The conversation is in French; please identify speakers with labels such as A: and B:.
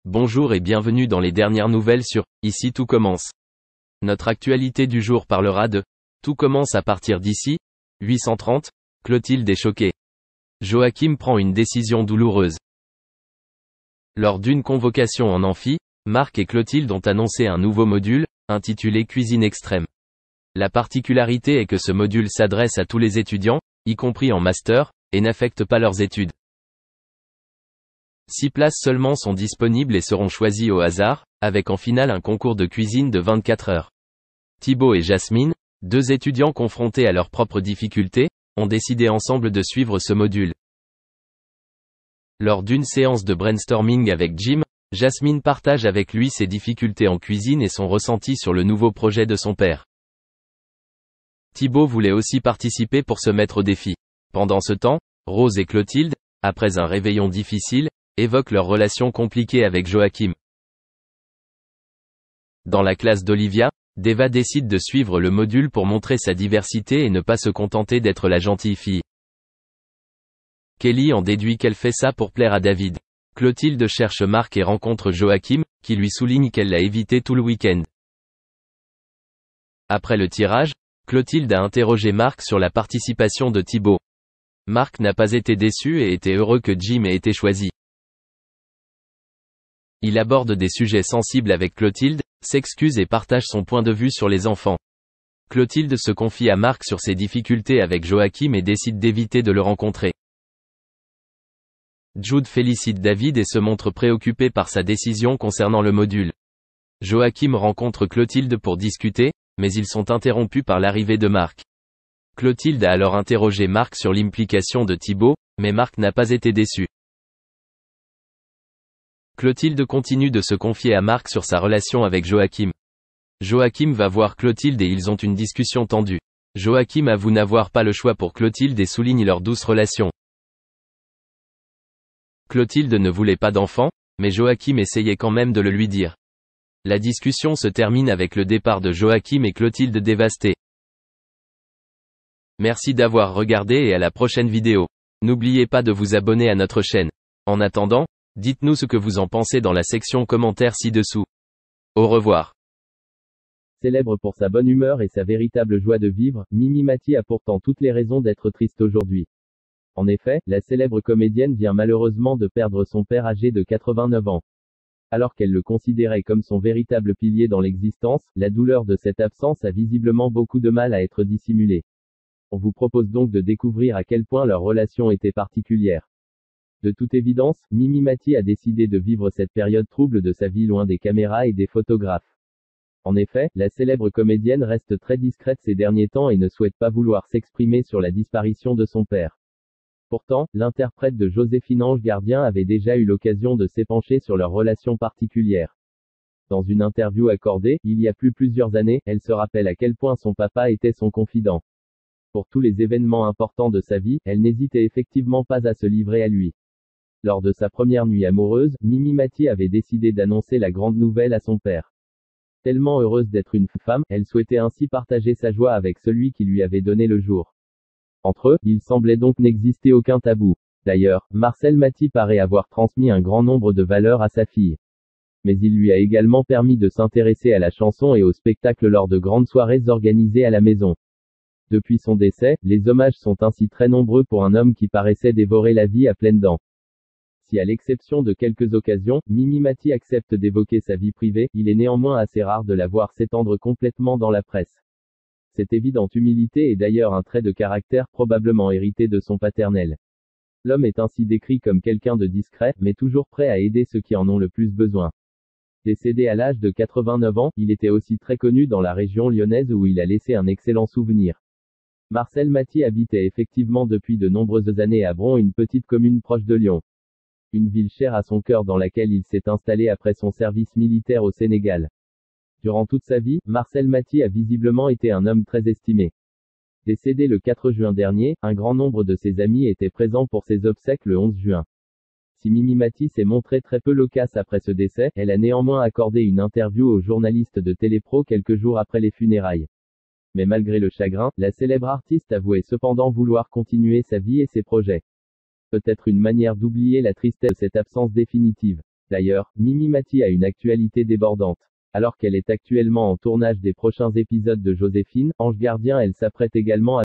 A: Bonjour et bienvenue dans les dernières nouvelles sur « Ici tout commence ». Notre actualité du jour parlera de « Tout commence à partir d'ici », 830, Clotilde est choquée. Joachim prend une décision douloureuse. Lors d'une convocation en amphi, Marc et Clotilde ont annoncé un nouveau module, intitulé Cuisine extrême. La particularité est que ce module s'adresse à tous les étudiants, y compris en master, et n'affecte pas leurs études. 6 places seulement sont disponibles et seront choisies au hasard, avec en finale un concours de cuisine de 24 heures. Thibaut et Jasmine, 2 étudiants confrontés à leurs propres difficultés, ont décidé ensemble de suivre ce module. Lors d'une séance de brainstorming avec Jim, Jasmine partage avec lui ses difficultés en cuisine et son ressenti sur le nouveau projet de son père. Thibaut voulait aussi participer pour se mettre au défi. Pendant ce temps, Rose et Clotilde, après un réveillon difficile, évoquent leur relation compliquée avec Joachim. Dans la classe d'Olivia, Deva décide de suivre le module pour montrer sa diversité et ne pas se contenter d'être la gentille fille. Kelly en déduit qu'elle fait ça pour plaire à David. Clotilde cherche Marc et rencontre Joachim, qui lui souligne qu'elle l'a évité tout le week-end. Après le tirage, Clotilde a interrogé Marc sur la participation de Thibaut. Marc n'a pas été déçu et était heureux que Jim ait été choisi. Il aborde des sujets sensibles avec Clotilde, s'excuse et partage son point de vue sur les enfants. Clotilde se confie à Marc sur ses difficultés avec Joachim et décide d'éviter de le rencontrer. Jude félicite David et se montre préoccupé par sa décision concernant le module. Joachim rencontre Clotilde pour discuter, mais ils sont interrompus par l'arrivée de Marc. Clotilde a alors interrogé Marc sur l'implication de Thibaut, mais Marc n'a pas été déçu. Clotilde continue de se confier à Marc sur sa relation avec Joachim. Joachim va voir Clotilde et ils ont une discussion tendue. Joachim avoue n'avoir pas le choix pour Clotilde et souligne leur douce relation. Clotilde ne voulait pas d'enfant, mais Joachim essayait quand même de le lui dire. La discussion se termine avec le départ de Joachim et Clotilde dévastée. Merci d'avoir regardé et à la prochaine vidéo. N'oubliez pas de vous abonner à notre chaîne. En attendant, dites-nous ce que vous en pensez dans la section commentaires ci-dessous. Au revoir.
B: Célèbre pour sa bonne humeur et sa véritable joie de vivre, Mimi Mati a pourtant toutes les raisons d'être triste aujourd'hui. En effet, la célèbre comédienne vient malheureusement de perdre son père âgé de 89 ans. Alors qu'elle le considérait comme son véritable pilier dans l'existence, la douleur de cette absence a visiblement beaucoup de mal à être dissimulée. On vous propose donc de découvrir à quel point leur relation était particulière. De toute évidence, Mimi Mati a décidé de vivre cette période trouble de sa vie loin des caméras et des photographes. En effet, la célèbre comédienne reste très discrète ces derniers temps et ne souhaite pas vouloir s'exprimer sur la disparition de son père. Pourtant, l'interprète de Joséphine Ange Gardien avait déjà eu l'occasion de s'épancher sur leur relation particulière. Dans une interview accordée, il y a plusieurs années, elle se rappelle à quel point son papa était son confident. Pour tous les événements importants de sa vie, elle n'hésitait effectivement pas à se livrer à lui. Lors de sa première nuit amoureuse, Mimi Mati avait décidé d'annoncer la grande nouvelle à son père. Tellement heureuse d'être une femme, elle souhaitait ainsi partager sa joie avec celui qui lui avait donné le jour. Entre eux, il semblait donc n'exister aucun tabou. D'ailleurs, Marcel Mati paraît avoir transmis un grand nombre de valeurs à sa fille. Mais il lui a également permis de s'intéresser à la chanson et au spectacle lors de grandes soirées organisées à la maison. Depuis son décès, les hommages sont ainsi très nombreux pour un homme qui paraissait dévorer la vie à pleines dents. Si à l'exception de quelques occasions, Mimi Mati accepte d'évoquer sa vie privée, il est néanmoins assez rare de la voir s'étendre complètement dans la presse. Cette évidente humilité est d'ailleurs un trait de caractère probablement hérité de son paternel. L'homme est ainsi décrit comme quelqu'un de discret, mais toujours prêt à aider ceux qui en ont le plus besoin. Décédé à l'âge de 89 ans, il était aussi très connu dans la région lyonnaise où il a laissé un excellent souvenir. Marcel Mati habitait effectivement depuis de nombreuses années à Bron, une petite commune proche de Lyon. Une ville chère à son cœur dans laquelle il s'est installé après son service militaire au Sénégal. Durant toute sa vie, Marcel Mati a visiblement été un homme très estimé. Décédé le 4 juin dernier, un grand nombre de ses amis étaient présents pour ses obsèques le 11 juin. Si Mimi Mati s'est montrée très peu loquace après ce décès, elle a néanmoins accordé une interview aux journalistes de Télépro quelques jours après les funérailles. Mais malgré le chagrin, la célèbre artiste avouait cependant vouloir continuer sa vie et ses projets. Peut-être une manière d'oublier la tristesse de cette absence définitive. D'ailleurs, Mimi Mati a une actualité débordante. Alors qu'elle est actuellement en tournage des prochains épisodes de Joséphine, Ange Gardien, elle s'apprête également à